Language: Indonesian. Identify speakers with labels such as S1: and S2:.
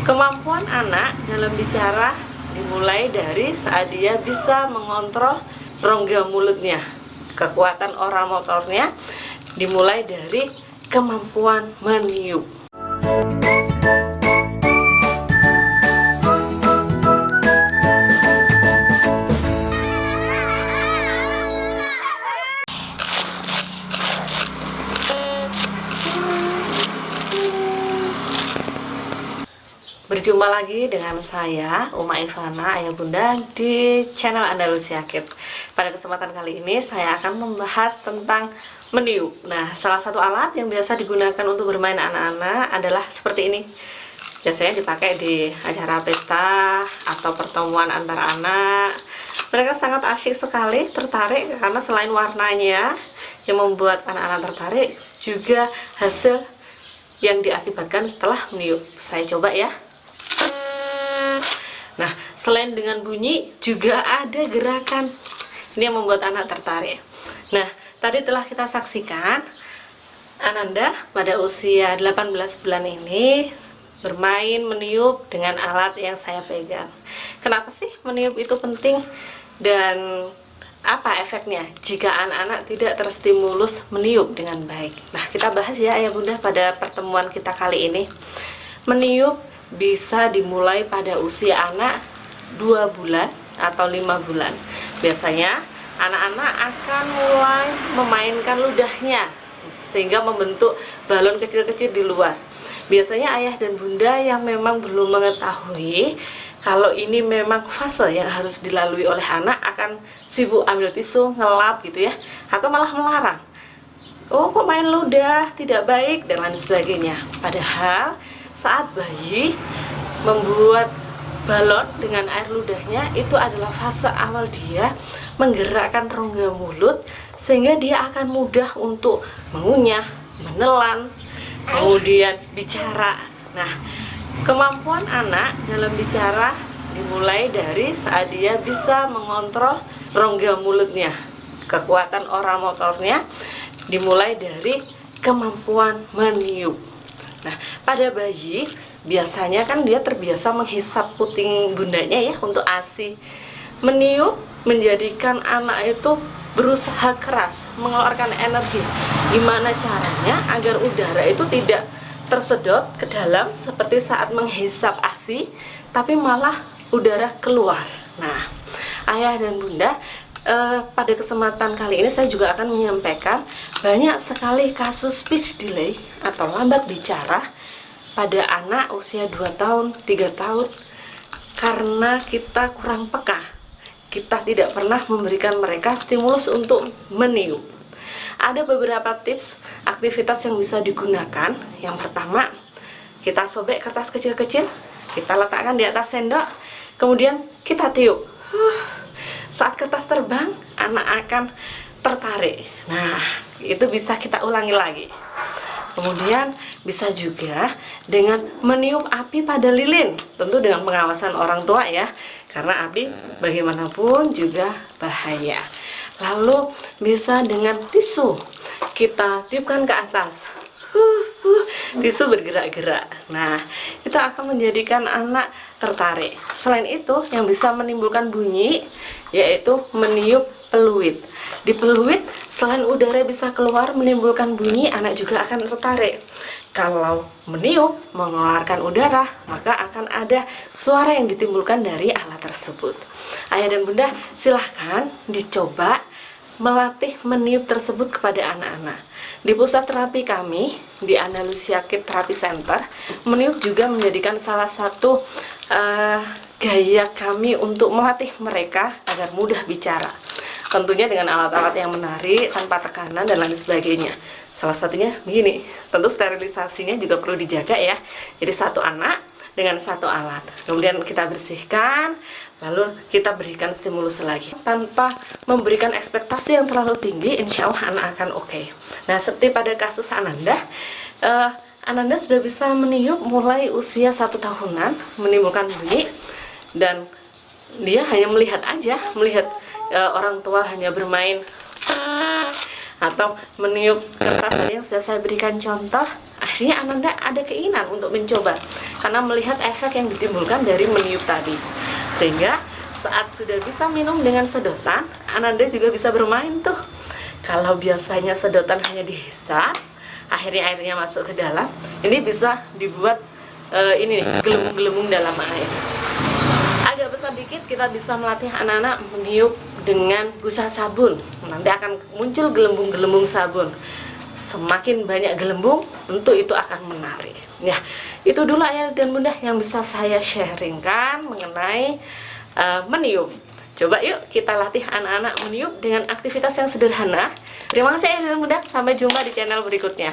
S1: Kemampuan anak dalam bicara dimulai dari saat dia bisa mengontrol rongga mulutnya. Kekuatan oral motornya dimulai dari kemampuan meniup. Berjumpa lagi dengan saya, Uma Ivana, ayah bunda di channel Andalusia Kids. Pada kesempatan kali ini saya akan membahas tentang meniup. Nah, salah satu alat yang biasa digunakan untuk bermain anak-anak adalah seperti ini. Biasanya dipakai di acara pesta atau pertemuan antar anak. Mereka sangat asyik sekali, tertarik karena selain warnanya yang membuat anak-anak tertarik, juga hasil yang diakibatkan setelah meniup. Saya coba ya. Nah, selain dengan bunyi juga ada gerakan. Ini yang membuat anak tertarik. Nah, tadi telah kita saksikan Ananda pada usia 18 bulan ini bermain meniup dengan alat yang saya pegang. Kenapa sih meniup itu penting dan apa efeknya jika anak-anak tidak terstimulus meniup dengan baik? Nah, kita bahas ya ayah bunda pada pertemuan kita kali ini. Meniup bisa dimulai pada usia anak 2 bulan atau 5 bulan. Biasanya anak-anak akan mulai memainkan ludahnya sehingga membentuk balon kecil-kecil di luar. Biasanya ayah dan bunda yang memang belum mengetahui kalau ini memang fase yang harus dilalui oleh anak akan sibuk ambil tisu, ngelap gitu ya, atau malah melarang. Oh, kok main ludah, tidak baik, dan lain sebagainya. Padahal saat bayi membuat balon dengan air ludahnya, itu adalah fase awal dia menggerakkan rongga mulut sehingga dia akan mudah untuk mengunyah, menelan, kemudian bicara. Nah, kemampuan anak dalam bicara dimulai dari saat dia bisa mengontrol rongga mulutnya. Kekuatan oral motornya dimulai dari kemampuan meniup. Nah, pada bayi biasanya kan dia terbiasa menghisap puting bundanya ya untuk ASI. Meniup menjadikan anak itu berusaha keras, mengeluarkan energi. Gimana caranya agar udara itu tidak tersedot ke dalam seperti saat menghisap ASI, tapi malah udara keluar. Nah, ayah dan bunda, pada kesempatan kali ini saya juga akan menyampaikan banyak sekali kasus speech delay atau lambat bicara pada anak usia 2 tahun, 3 tahun karena kita kurang peka. Kita tidak pernah memberikan mereka stimulus untuk meniup. Ada beberapa tips aktivitas yang bisa digunakan. Yang pertama, kita sobek kertas kecil-kecil, kita letakkan di atas sendok, kemudian kita tiup. Saat kertas terbang, anak akan tertarik. Nah, itu bisa kita ulangi lagi. Kemudian bisa juga dengan meniup api pada lilin, tentu dengan pengawasan orang tua ya, karena api bagaimanapun juga bahaya. Lalu bisa dengan tisu, kita tiupkan ke atas. Tisu bergerak-gerak. Nah, itu akan menjadikan anak tertarik. Selain itu, yang bisa menimbulkan bunyi yaitu meniup peluit. Di peluit, selain udara bisa keluar menimbulkan bunyi, anak juga akan tertarik. Kalau meniup mengeluarkan udara, maka akan ada suara yang ditimbulkan dari alat tersebut. Ayah dan bunda, silahkan dicoba melatih meniup tersebut kepada anak-anak. Di pusat terapi kami, di Andalusia Kids Therapy Center, meniup juga menjadikan salah satu gaya kami untuk melatih mereka agar mudah bicara. Tentunya dengan alat-alat yang menarik, tanpa tekanan dan lain sebagainya. Salah satunya begini, tentu sterilisasinya juga perlu dijaga ya. Jadi satu anak dengan satu alat. Kemudian kita bersihkan, lalu kita berikan stimulus lagi. Tanpa memberikan ekspektasi yang terlalu tinggi, insya Allah anak akan oke. Nah, seperti pada kasus Ananda, Ananda sudah bisa meniup mulai usia 1 tahunan, menimbulkan bunyi, dan dia hanya melihat aja, melihat orang tua hanya bermain atau meniup kertas yang sudah saya berikan contoh. Akhirnya Ananda ada keinginan untuk mencoba. karena melihat efek yang ditimbulkan dari meniup tadi. Sehingga saat sudah bisa minum dengan sedotan, Ananda juga bisa bermain tuh. Kalau biasanya sedotan hanya dihisap, akhirnya airnya masuk ke dalam, ini bisa dibuat ini nih, gelembung-gelembung dalam air. Agak besar dikit, kita bisa melatih anak-anak meniup dengan busa sabun. Nanti akan muncul gelembung-gelembung sabun. Semakin banyak gelembung, tentu itu akan menarik. Ya, itu dulu ayah dan bunda yang bisa saya sharingkan mengenai meniup. Coba yuk kita latih anak-anak meniup dengan aktivitas yang sederhana. Terima kasih ayah dan bunda, sampai jumpa di channel berikutnya.